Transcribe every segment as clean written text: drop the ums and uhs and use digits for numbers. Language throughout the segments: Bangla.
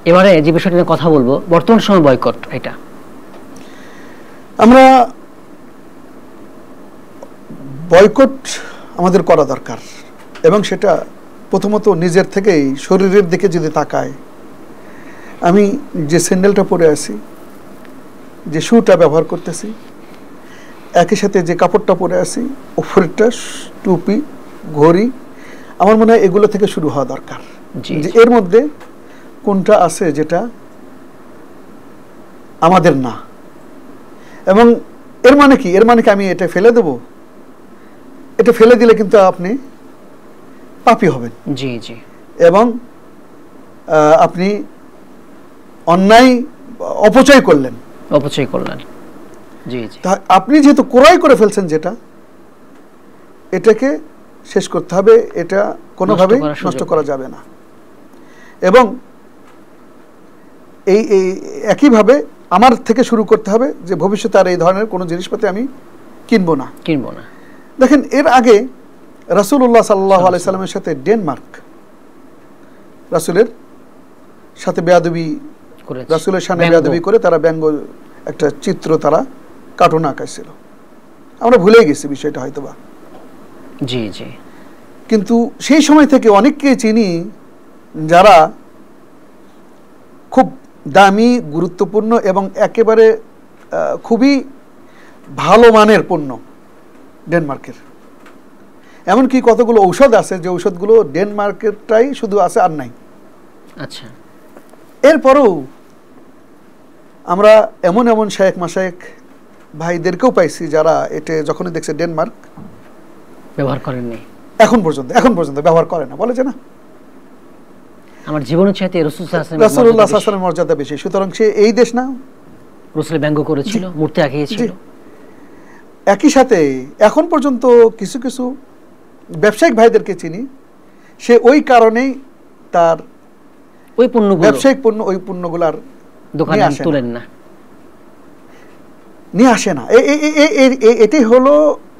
এবারে যে বিষয়টা নিয়ে কথা বলবো, বর্তমান সময় বয়কট, এটা আমরা বয়কট আমাদের করা দরকার, এবং সেটা প্রথমত নিজের থেকেই শরীরের দিকে যদি তাকায়, আমি যে স্যান্ডেলটা পরে আছি, যে শুটা ব্যবহার করতেছি, একই সাথে যে কাপড়টা পরে আছি, উপরেরটা টুপি, ঘড়ি, আমার মনে হয় এগুলো থেকে শুরু হওয়া দরকার, যে এর মধ্যে কোনটা আছে যেটা আমাদের না। এবং এর মানে কি, এর মানে কি আমি এটা ফেলে দেব? এটা ফেলে দিলে কিন্তু আপনি পাপী হবেন। জি জি। এবং আপনি অন্যায় অপচয় করলেন। জি জি। তা আপনি যেহেতু ক্রয় করে ফেলছেন যেটা, এটাকে শেষ করতে হবে, এটা কোনোভাবেই নষ্ট করা যাবে না। এবং এই একইভাবে আমার থেকে শুরু করতে হবে যে ভবিষ্যতে আর এই ধরনের কোনো জিনিসপাতি আমি কিনবো না। দেখেন, এর আগে রাসূলুল্লাহ সাল্লাল্লাহু আলাইহি সাল্লামের সাথে ডেনমার্ক রাসূলের সাথে বেয়াদবি, রাসূলের সামনে বেয়াদবি করে তারা ব্যঙ্গ একটা চিত্র, তারা কার্টুন আঁকাইছিল। আমরা ভুলেই গেছি বিষয়টা হয়তোবা। জি জি। কিন্তু সেই সময় থেকে অনেককে চিনি যারা খুব দামি, গুরুত্বপূর্ণ এবং একেবারে খুবই ভালো মানের পণ্য ডেনমার্কের। এমনকি কতগুলো ঔষধ আছে যে ঔষধগুলো ডেনমার্কেরটাই শুধু আছে, আর নাই। আচ্ছা। এরপরও আমরা এমন এমন শায়েখ মাশায়েখ ভাইদেরকেও পাইছি যারা এটা যখনই দেখছে ডেনমার্ক ব্যবহার করেননি, এখন পর্যন্ত ব্যবহার করে না, বলে যে না, আমার জীবনের চাইতে রাসূলুল্লাহ সাল্লাল্লাহু আলাইহি ওয়াসাল্লামের মর্যাদা বেশি, সুতরাং সে এই দেশ না। রাসূল ব্যঙ্গ করেছিল, মূর্তি আঁকিয়েছিল। একই সাথে এখন পর্যন্ত কিছু কিছু ব্যবসায়িক ভাইদেরকে চিনি, সে ওই কারণেই তার ওই পণ্যগুলো, ব্যবসায়িক পণ্য, ওই পণ্যগুলার দোকানে তুলেন না, নিয়ে আসে না। এটাই হলো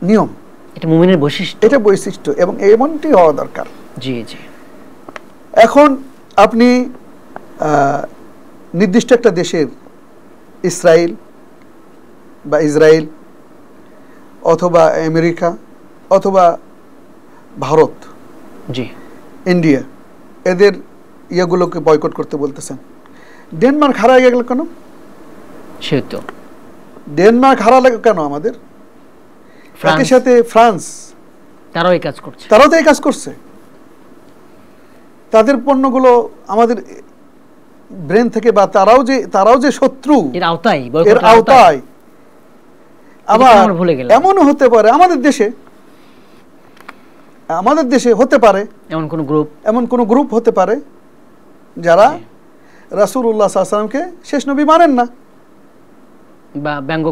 নিয়ম, এটা মুমিনের বৈশিষ্ট্য, এটা বৈশিষ্ট্য, এবং এমনটি হওয়া দরকার। জি জি। এখন আপনি নির্দিষ্ট একটা দেশের ইসরায়েল অথবা আমেরিকা অথবা ভারত, জি, ইন্ডিয়া, এদের ইয়েগুলোকে বয়কট করতে বলতেছেন। ডেনমার্ক হারায় গেল কেন? সেতো ডেনমার্ক হারালে কেন আমাদের? একই সাথে ফ্রান্স, তারাও এই কাজ করছে। তাদের পণ্যগুলো আমাদের ব্রেন থেকে, বা তারাও যে শত্রু, এর আওতায়। আবার এমনও হতে পারে আমাদের দেশে হতে পারে এমন কোন গ্রুপ হতে পারে যারা রাসূলুল্লাহ সাল্লাল্লাহু আলাইহি ওয়াসাল্লামকে শেষ নবী মানেন না, বা ব্যঙ্গ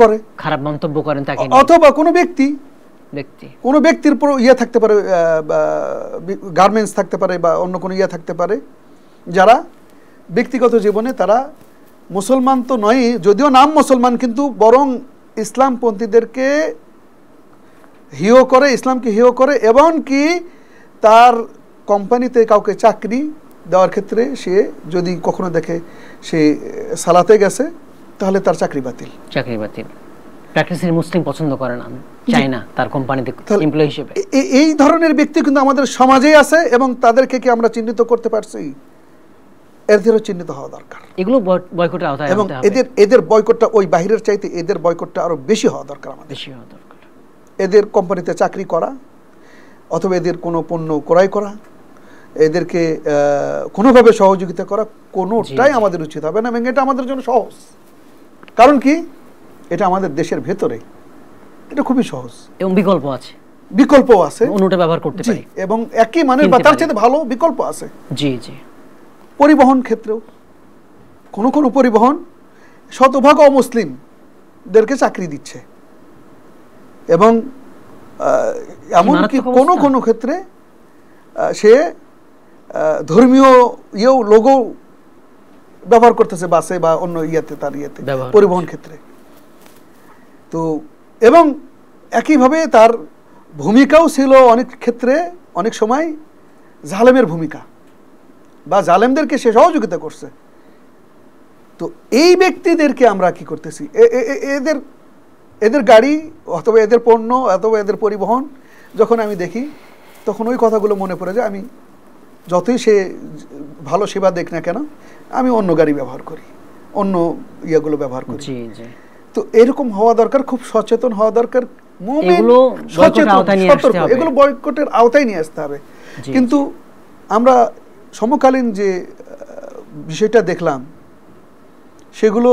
করে, খারাপ মন্তব্য করেন তাকে নিয়ে, অথবা কোনো ব্যক্তির উপর থাকতে পারে, গার্মেন্টস থাকতে পারে, বা অন্য কোনো থাকতে পারে, যারা ব্যক্তিগত জীবনে তারা মুসলমান তো নয়, যদিও নাম মুসলমান, কিন্তু বরং ইসলামপন্থীদেরকে ইসলামকে হেয় করে, এবং কি তার কোম্পানিতে কাউকে চাকরি দেওয়ার ক্ষেত্রে সে যদি কখনো দেখে সে সালাতে গেছে, তাহলে তার চাকরি বাতিল। প্র্যাকটিসের মুসলিম পছন্দ করে না, চায় না তার কোম্পানিতে এমপ্লয়ি হিসেবে। এই ধরনের ব্যক্তি কিন্তু আমাদের সমাজেই আছে, এবং তাদেরকে কি আমরা চিহ্নিত করতে পারছি? এদেরও চিহ্নিত হওয়া দরকার। এগুলো বয়কটের আওতায় এবং এদের বয়কটটা ওই বাহিরের চাইতে এদের বয়কটটা আরো বেশি হওয়া দরকার। এদের কোম্পানিতে চাকরি করা, অথবা এদের কোনো পণ্য ক্রয় করা, এদেরকে কোনোভাবে সহযোগিতা করা, কোনোটাই আমাদের উচিত হবে না। এবং এটা আমাদের জন্য সহজ, কারণ কি এটা আমাদের দেশের ভেতরে, এটা খুবই সহজ, এবং বিকল্প আছে, অন্যটা ব্যবহার করতে পারি, এবং একই মানের বা তার চেয়ে ভালো বিকল্প আছে। জি জি। পরিবহন ক্ষেত্রেও কোনো পরিবহন শতভাগ অমুসলিমদেরকে চাকরি দিচ্ছে, এবং এমনকি কোনো ক্ষেত্রে সে ধর্মীয় লোগো ব্যবহার করতেছে বাসে বা অন্য তার পরিবহন ক্ষেত্রে। তো এবং একইভাবে তার ভূমিকাও ছিল অনেক ক্ষেত্রে, অনেক সময় জালেমের ভূমিকা, বা জালেমদেরকে সে সহযোগিতা করছে। তো এই ব্যক্তিদেরকে আমরা কি করতেছি, এদের এদের গাড়ি অথবা এদের পণ্য অথবা এদের পরিবহন যখন আমি দেখি, তখন ওই কথাগুলো মনে পড়ে যায়। আমি যতই সে ভালো সেবা দেখ না কেন, আমি অন্য গাড়ি ব্যবহার করি, অন্য ইয়েগুলো ব্যবহার করি। তো এরকম হওয়া দরকার, খুব সচেতন হওয়া দরকার, এগুলো বয়কটের আওতায় নিয়ে আসতে হবে। কিন্তু আমরা সমকালীন যে বিষয়টা দেখলাম, সেগুলো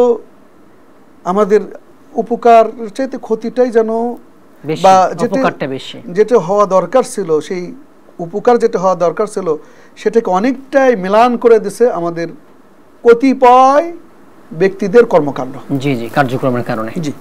আমাদের উপকার চাইতে ক্ষতিটাই যেন, বা যেটা হওয়া দরকার ছিল, সেই উপকার যেটা হওয়া দরকার ছিল সেটাকে অনেকটাই মিলান করে দিছে আমাদের কতিপয় ব্যক্তিদের কর্মকাণ্ড, কার্যক্রমের কারণে। জি।